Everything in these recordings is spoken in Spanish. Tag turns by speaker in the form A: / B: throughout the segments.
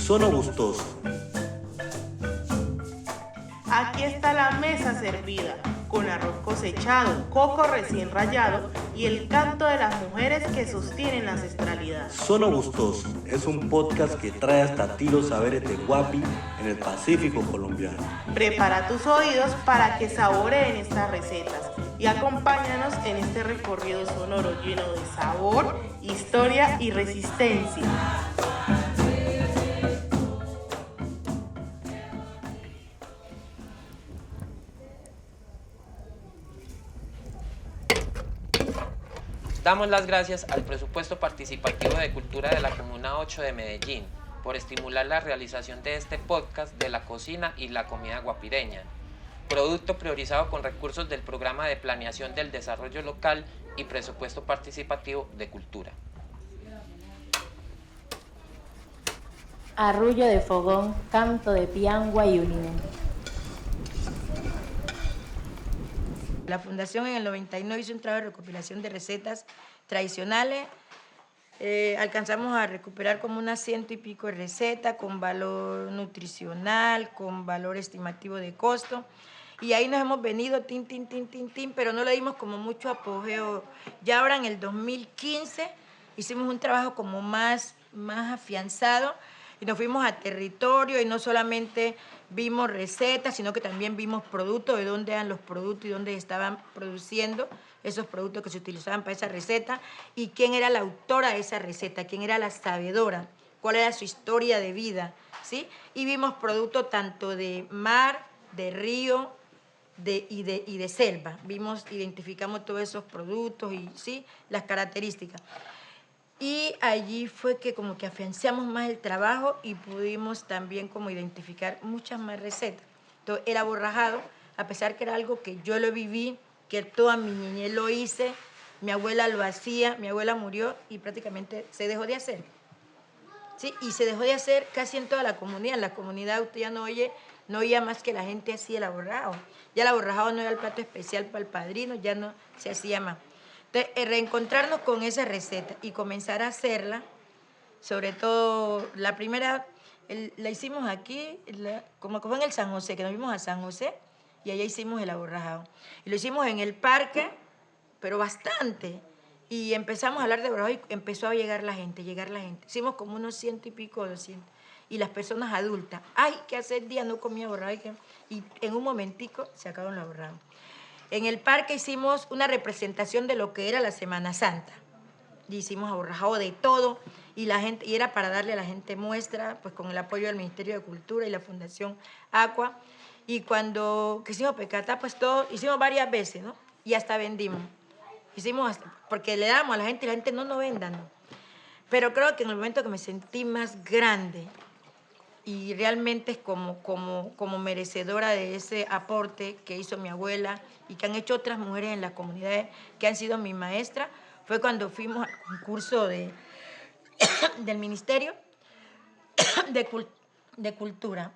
A: Sono gustoso.
B: Aquí está la mesa servida, con arroz cosechado, coco recién rallado y el canto de las mujeres que sostienen la ancestralidad.
A: Sono gustoso es un podcast que trae hasta ti los saberes de Guapi en el Pacífico colombiano.
B: Prepara tus oídos para que saboreen estas recetas y acompáñanos en este recorrido sonoro lleno de sabor, historia y resistencia.
C: Damos las gracias al Presupuesto Participativo de Cultura de la Comuna 8 de Medellín por estimular la realización de este podcast de la cocina y la comida guapireña, producto priorizado con recursos del Programa de Planeación del Desarrollo Local y Presupuesto Participativo de Cultura.
D: Arrullo de fogón, canto de piangua y unión.
E: La Fundación en el 99 hizo un trabajo de recopilación de recetas tradicionales. Alcanzamos a recuperar como unas 100 y pico de recetas con valor nutricional, con valor estimativo de costo. Y ahí nos hemos venido, pero no le dimos como mucho apogeo. Ya ahora en el 2015 hicimos un trabajo como más afianzado y nos fuimos a territorio y no solamente vimos recetas, sino que también vimos productos, de dónde eran los productos y dónde estaban produciendo esos productos que se utilizaban para esa receta y quién era la autora de esa receta, quién era la sabedora, cuál era su historia de vida, ¿sí? Y vimos productos tanto de mar, de río y de selva. Identificamos todos esos productos y ¿sí? Las características. Y allí fue que como que afianzamos más el trabajo y pudimos también como identificar muchas más recetas. Entonces el aborrajado, a pesar que era algo que yo lo viví, que toda mi niñez lo hice, mi abuela lo hacía, mi abuela murió y prácticamente se dejó de hacer. ¿Sí? Y se dejó de hacer casi en toda la comunidad. En la comunidad usted ya no oía más que la gente hacía el aborrajado. Ya el aborrajado no era el plato especial para el padrino, ya no se hacía más. Entonces, reencontrarnos con esa receta y comenzar a hacerla, sobre todo la primera, la hicimos aquí, como que fue en el San José, que nos vimos a San José y allá hicimos el aborrajado. Y lo hicimos en el parque, pero bastante. Y empezamos a hablar de aborrajado y empezó a llegar la gente. Hicimos como unos 100 y pico, 200. Y las personas adultas, ay, que hace días no comía aborrajado. Y en un momentico se acabaron los aborrajados. En el parque hicimos una representación de lo que era la Semana Santa. Y hicimos aborrajado de todo y era para darle a la gente muestra, pues con el apoyo del Ministerio de Cultura y la Fundación Aqua. Y cuando quisimos pecata, pues todo, hicimos varias veces, ¿no? Y hasta vendimos. Porque le damos a la gente y la gente no venda, ¿no? Pero creo que en el momento que me sentí más grande y realmente es como merecedora de ese aporte que hizo mi abuela y que han hecho otras mujeres en las comunidades que han sido mi maestra, fue cuando fuimos al concurso del Ministerio de Cultura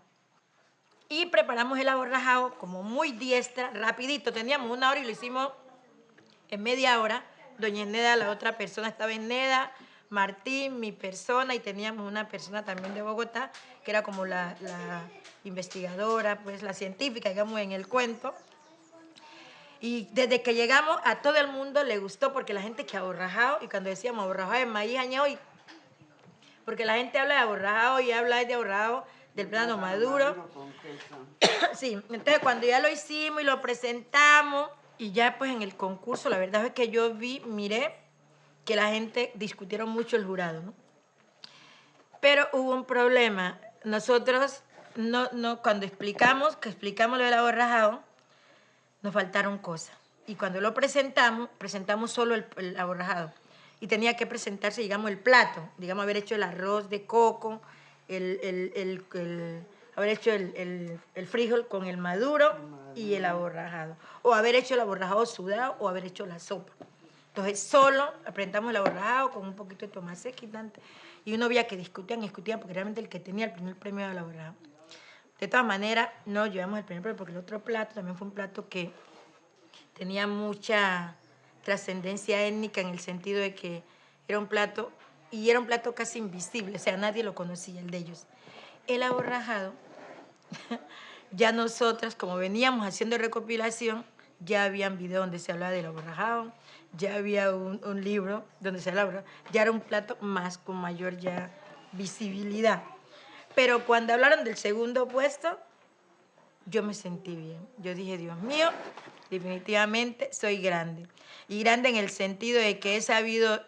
E: y preparamos el aborrajado como muy diestra, rapidito, teníamos 1 hora y lo hicimos en media hora. Doña Neda, la otra persona, estaba en Neda, Martín, mi persona, y teníamos una persona también de Bogotá, que era como la investigadora, pues la científica, digamos, en el cuento. Y desde que llegamos, a todo el mundo le gustó, porque la gente que aborrajado, y cuando decíamos aborrajado de maíz añejo, porque la gente habla de aborrajado y habla de aborrajado del plátano maduro. Sí, entonces cuando ya lo hicimos y lo presentamos, y ya pues en el concurso, la verdad es que yo miré que la gente discutieron mucho el jurado, ¿no? Pero hubo un problema. Nosotros, cuando explicamos lo del aborrajado, nos faltaron cosas. Y cuando lo presentamos solo el aborrajado. Y tenía que presentarse, digamos, el plato. Digamos, haber hecho el arroz de coco, haber hecho el frijol con el maduro y el aborrajado. O haber hecho el aborrajado sudado o haber hecho la sopa. Entonces, solo presentamos el aborrajado con un poquito de tomate sequitante. Y uno veía que discutían, porque realmente el que tenía el primer premio era el aborrajado. De todas maneras, no llevamos el primer premio porque el otro plato también fue un plato que tenía mucha trascendencia étnica en el sentido de que era un plato y era un plato casi invisible, o sea, nadie lo conocía, el de ellos. El aborrajado, ya nosotras, como veníamos haciendo recopilación, ya habían videos donde se hablaba del aborrajado, ya había un libro donde se hablaba, ya era un plato más con mayor ya visibilidad. Pero cuando hablaron del segundo puesto, yo me sentí bien. Yo dije, Dios mío, definitivamente soy grande. Y grande en el sentido de que he sabido,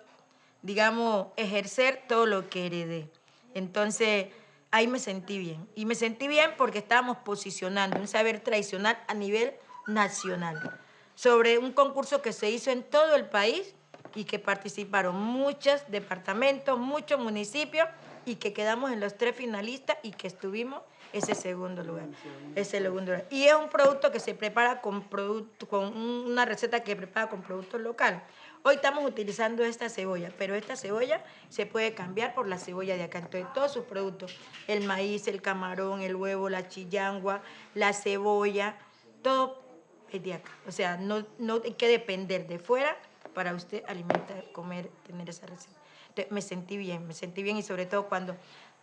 E: digamos, ejercer todo lo que heredé. Entonces, ahí me sentí bien. Y me sentí bien porque estábamos posicionando un saber tradicional a nivel nacional, sobre un concurso que se hizo en todo el país y que participaron muchos departamentos, muchos municipios, y que quedamos en los 3 finalistas y que estuvimos ese segundo lugar. Y es un producto que se prepara con una receta que prepara con productos locales. Hoy estamos utilizando esta cebolla, pero esta cebolla se puede cambiar por la cebolla de acá. Entonces, todos sus productos, el maíz, el camarón, el huevo, la chillangua, la cebolla, todo es de acá. O sea, no hay que depender de fuera para usted alimentar, comer, tener esa receta. Entonces, me sentí bien y sobre todo cuando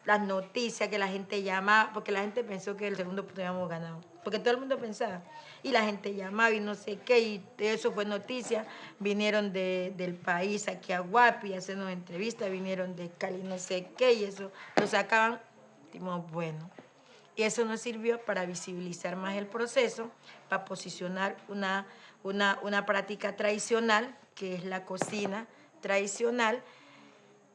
E: las noticias que la gente llamaba, porque la gente pensó que el segundo puesto habíamos ganado, porque todo el mundo pensaba, y la gente llamaba y no sé qué, y eso fue noticia, vinieron del país aquí a Guapi a hacernos entrevistas, vinieron de Cali no sé qué, y eso lo sacaban, dijimos, bueno, y eso nos sirvió para visibilizar más el proceso, para posicionar una práctica tradicional, que es la cocina tradicional.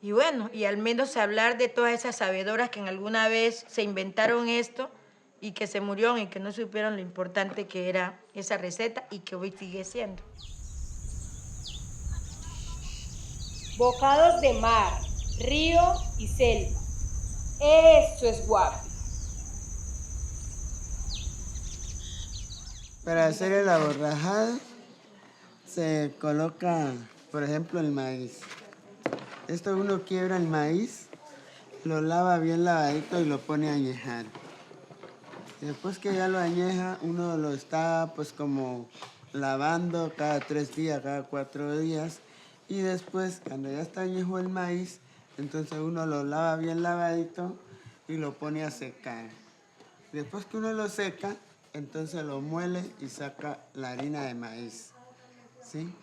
E: Y bueno, y al menos hablar de todas esas sabedoras que en alguna vez se inventaron esto y que se murieron y que no supieron lo importante que era esa receta y que hoy sigue siendo.
F: Bocados de mar, río y selva. Eso es Guapi.
G: Para hacer el aborrajado se coloca, por ejemplo, el maíz. Esto uno quiebra el maíz, lo lava bien lavadito y lo pone a añejar. Y después que ya lo añeja, uno lo está pues como lavando cada 3 días, cada 4 días. Y después, cuando ya está añejo el maíz, entonces uno lo lava bien lavadito y lo pone a secar. Después que uno lo seca, entonces lo muele y saca la harina de maíz, ¿sí?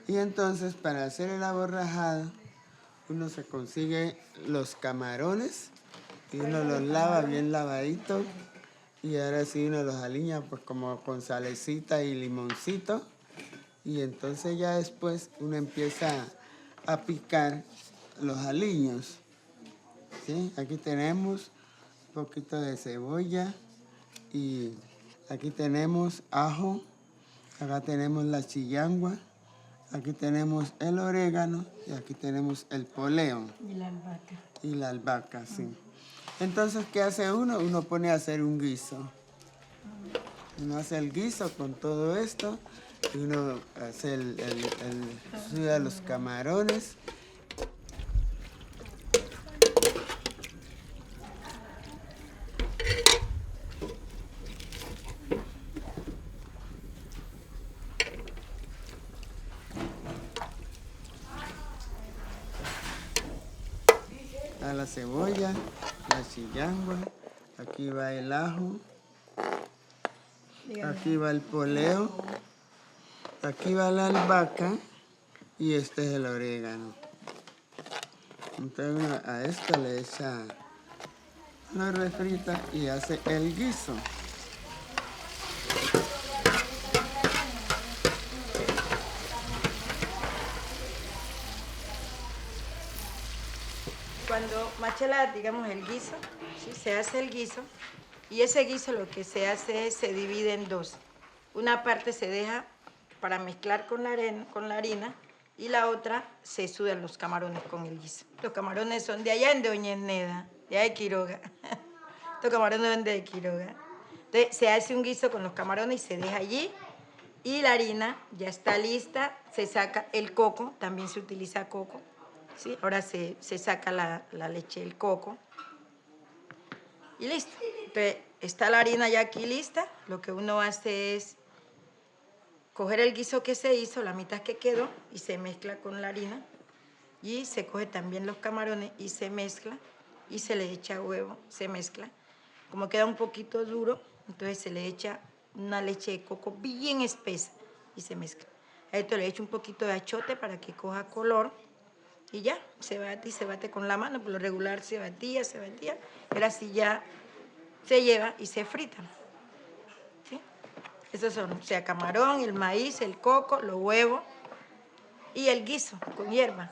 G: Y entonces para hacer el aborrajado, uno se consigue los camarones y uno los lava bien lavadito y ahora sí uno los aliña pues como con salecita y limoncito y entonces ya después uno empieza a picar los aliños, ¿sí? Aquí tenemos un poquito de cebolla y aquí tenemos ajo, acá tenemos la chillangua, aquí tenemos el orégano y aquí tenemos el poleo.
E: Y la albahaca.
G: Y la albahaca, sí. Entonces, ¿qué hace uno? Uno pone a hacer un guiso. Uno hace el guiso con todo esto y uno hace suda los camarones. A la cebolla, la chillangua, aquí va el ajo, aquí va el poleo, aquí va la albahaca y este es el orégano. Entonces uno a esto le echa, lo refrita y hace el guiso.
E: Cuando Machela, digamos, el guiso, ¿sí? Se hace el guiso y ese guiso lo que se hace es se divide en dos. Una parte se deja para mezclar con la harina y la otra se sudan los camarones con el guiso. Los camarones son de allá en Doña Eneda, de allá de Quiroga. Estos camarones son de Quiroga. Entonces se hace un guiso con los camarones y se deja allí y la harina ya está lista, se saca el coco, también se utiliza coco. ¿Sí? Ahora se saca la leche del coco y listo. Entonces, está la harina ya aquí lista. Lo que uno hace es coger el guiso que se hizo, la mitad que quedó, y se mezcla con la harina. y se coge también los camarones y se mezcla y se le echa huevo, se mezcla. Como queda un poquito duro, entonces se le echa una leche de coco bien espesa y se mezcla. A esto le echo un poquito de achote para que coja color y ya, se bate con la mano, por lo regular se batía, pero así ya se lleva y se frita. ¿Sí? Esos son, o sea, camarón, el maíz, el coco, los huevos y el guiso con hierba.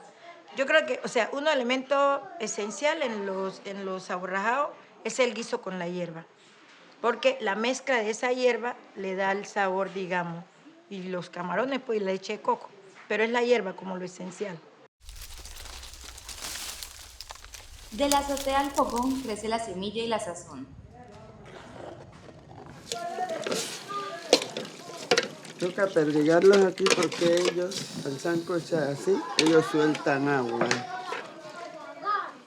E: Yo creo que, o sea, un elemento esencial en los aborrajados es el guiso con la hierba, porque la mezcla de esa hierba le da el sabor, digamos, y los camarones, pues, la leche de coco, pero es la hierba como lo esencial.
H: De la azotea al fogón crece la semilla y la sazón.
G: Toca perdigarlos aquí porque ellos, al sancocho así, ellos sueltan agua.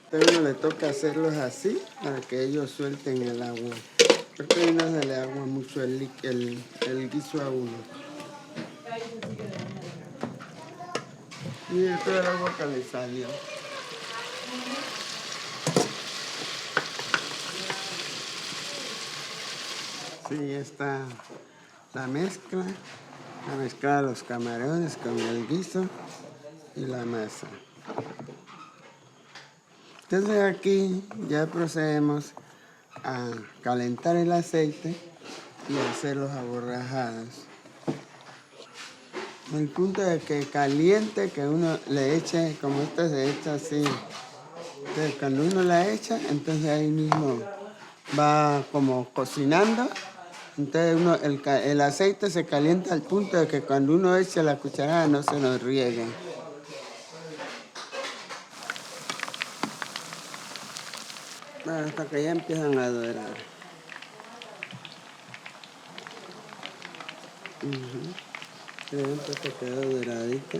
G: Entonces uno le toca hacerlos así para que ellos suelten el agua. Porque no se le agua mucho el guiso a uno. Mira todo el agua que le salió. Sí, está la mezcla de los camarones con el guiso y la masa. Entonces aquí ya procedemos a calentar el aceite y hacer los aborrajados. El punto de que caliente, que uno le eche, como esto se echa así. Entonces cuando uno la echa, entonces ahí mismo va como cocinando. Entonces el aceite se calienta al punto de que cuando uno echa la cucharada no se nos riegue. Hasta que ya empiezan a dorar. Esto quedó doradito.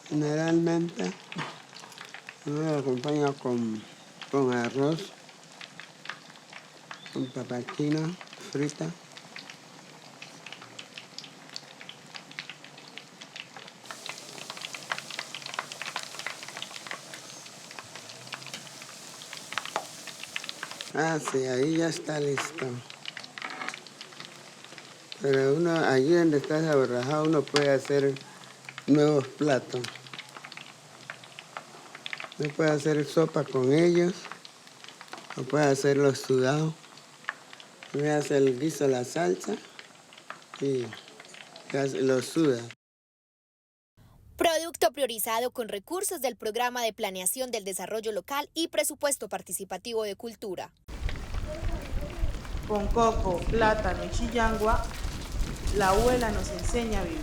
G: Generalmente uno lo acompaña con arroz, con papachina frita. Ah, sí, ahí ya está listo. Pero uno, allí donde está ese aborrajado, uno puede hacer nuevos platos. Uno puede hacer sopa con ellos, o puede hacer los sudados. Uno hace el guiso, la salsa, y los suda.
I: Producto priorizado con recursos del Programa de Planeación del Desarrollo Local y Presupuesto Participativo de Cultura.
B: Con coco, plátano y chillangua, la abuela nos enseña a vivir.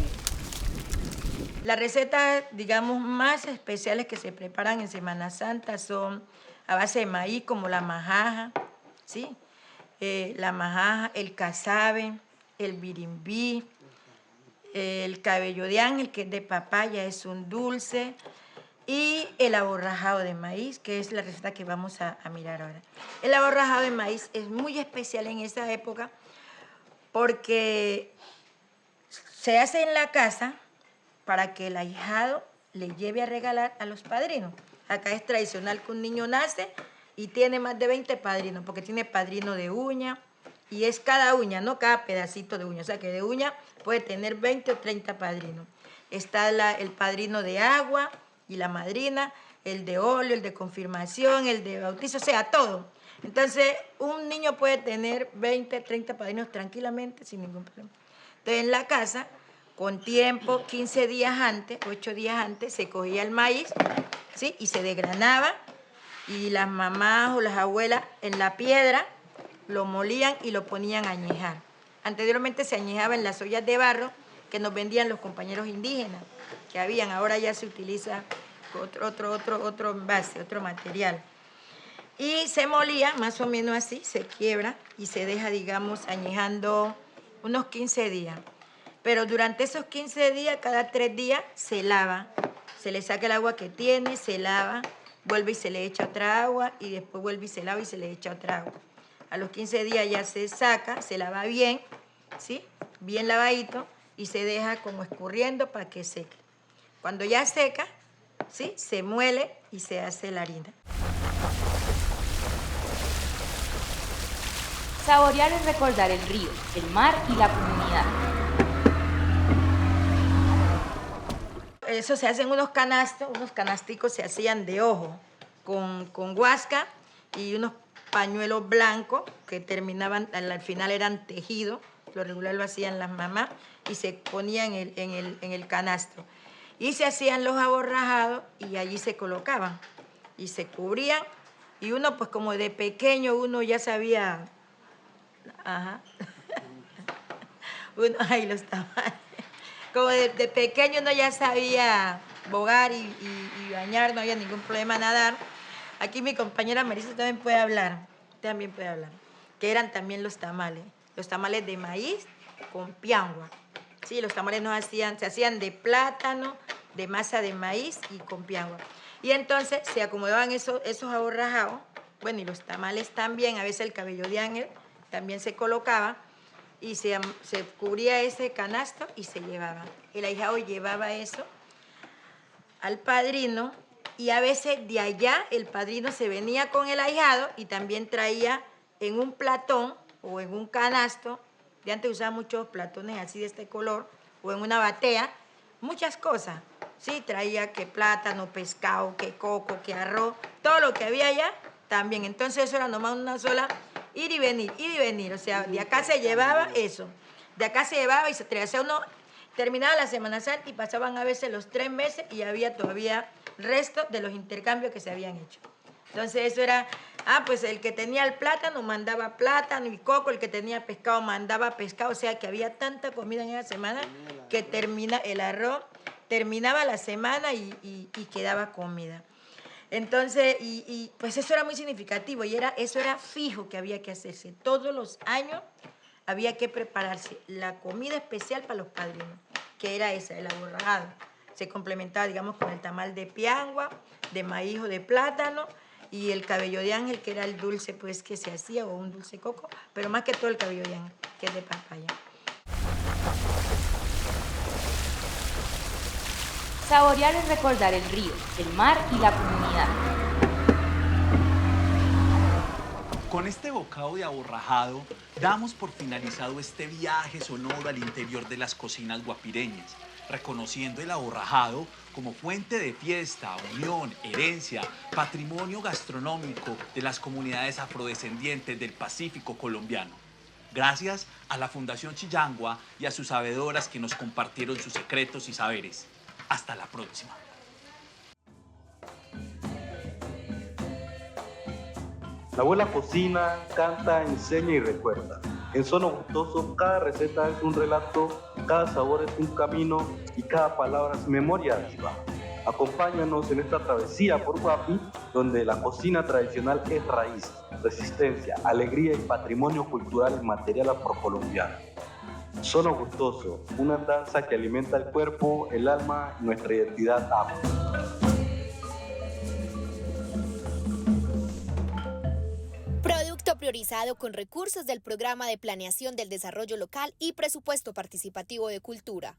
E: Las recetas, digamos, más especiales que se preparan en Semana Santa son a base de maíz, como la majaja, ¿sí? La majaja, el casabe, el birimbí, el cabello de ángel, que es de papaya, es un dulce, y el aborrajado de maíz, que es la receta que vamos a mirar ahora. El aborrajado de maíz es muy especial en esa época porque se hace en la casa para que el ahijado le lleve a regalar a los padrinos. Acá es tradicional que un niño nace y tiene más de 20 padrinos, porque tiene padrino de uña, y es cada uña, no cada pedacito de uña. O sea que de uña puede tener 20 o 30 padrinos. Está el padrino de agua y la madrina, el de óleo, el de confirmación, el de bautizo, o sea, todo. Entonces, un niño puede tener 20, 30 padrinos tranquilamente, sin ningún problema. Entonces, en la casa, con tiempo, 15 días antes, 8 días antes, se cogía el maíz, ¿sí? Y se desgranaba, y las mamás o las abuelas en la piedra lo molían y lo ponían a añejar. Anteriormente se añejaba en las ollas de barro que nos vendían los compañeros indígenas, que habían, ahora ya se utiliza otro envase, otro material. Y se molía más o menos así, se quiebra y se deja, digamos, añejando unos 15 días. Pero durante esos 15 días, cada 3 días, se lava. Se le saca el agua que tiene, se lava, vuelve y se le echa otra agua, y después vuelve y se lava y se le echa otra agua. A los 15 días ya se saca, se lava bien, ¿sí? Bien lavadito, y se deja como escurriendo para que seque. Cuando ya seca, ¿sí?, se muele y se hace la harina.
H: Saborear es recordar el río, el mar y la comunidad.
E: Eso se hacen unos canastos, unos canasticos se hacían de ojo, con guasca y unos pañuelos blancos que terminaban, al final eran tejidos, lo regular lo hacían las mamás, y se ponían en el canasto. Y se hacían los aborrajados y allí se colocaban y se cubrían. Y uno, pues como de pequeño, uno ya sabía... Ajá. Ay, los tamales. Como de pequeño uno ya sabía bogar y bañar, no había ningún problema nadar. Aquí mi compañera Marisa también puede hablar, que eran también los tamales de maíz con piangua. Sí, los tamales se hacían de plátano, de masa de maíz y con piangua. Y entonces se acomodaban esos aborrajados, bueno, y los tamales también, a veces el cabello de ángel también se colocaba y se cubría ese canasto y se llevaba. El ahijado llevaba eso al padrino y a veces de allá el padrino se venía con el ahijado y también traía en un platón o en un canasto, de antes usaban muchos platones así de este color, o en una batea, muchas cosas. Sí, traía que plátano, pescado, que coco, que arroz, todo lo que había allá también. Entonces eso era nomás una sola... ir y venir, o sea, de acá se llevaba eso, de acá se llevaba y se traía, o sea, uno terminaba la Semana Santa y pasaban a veces los 3 meses y había todavía resto de los intercambios que se habían hecho. Entonces eso era, pues el que tenía el plátano mandaba plátano y coco, el que tenía pescado mandaba pescado, o sea que había tanta comida en esa semana que el arroz terminaba la semana y quedaba comida. Entonces, pues eso era muy significativo y eso era fijo que había que hacerse. Todos los años había que prepararse la comida especial para los padrinos, que era esa, el aborrajado. Se complementaba, digamos, con el tamal de piangua, de maíz o de plátano y el cabello de ángel, que era el dulce pues que se hacía, o un dulce coco, pero más que todo el cabello de ángel, que es de papaya.
H: Saborear es recordar el río, el mar y la comunidad.
J: Con este bocado de aborrajado, damos por finalizado este viaje sonoro al interior de las cocinas guapireñas, reconociendo el aborrajado como fuente de fiesta, unión, herencia, patrimonio gastronómico de las comunidades afrodescendientes del Pacífico colombiano. Gracias a la Fundación Chillangua y a sus sabedoras que nos compartieron sus secretos y saberes. Hasta la próxima.
A: La abuela cocina, canta, enseña y recuerda. En Sono Gustoso, cada receta es un relato, cada sabor es un camino y cada palabra es memoria viva. Acompáñanos en esta travesía por Guapi, donde la cocina tradicional es raíz, resistencia, alegría y patrimonio cultural y material afrocolombiano. Sono Gustoso, una danza que alimenta el cuerpo, el alma y nuestra identidad afro.
I: Producto priorizado con recursos del Programa de Planeación del Desarrollo Local y Presupuesto Participativo de Cultura.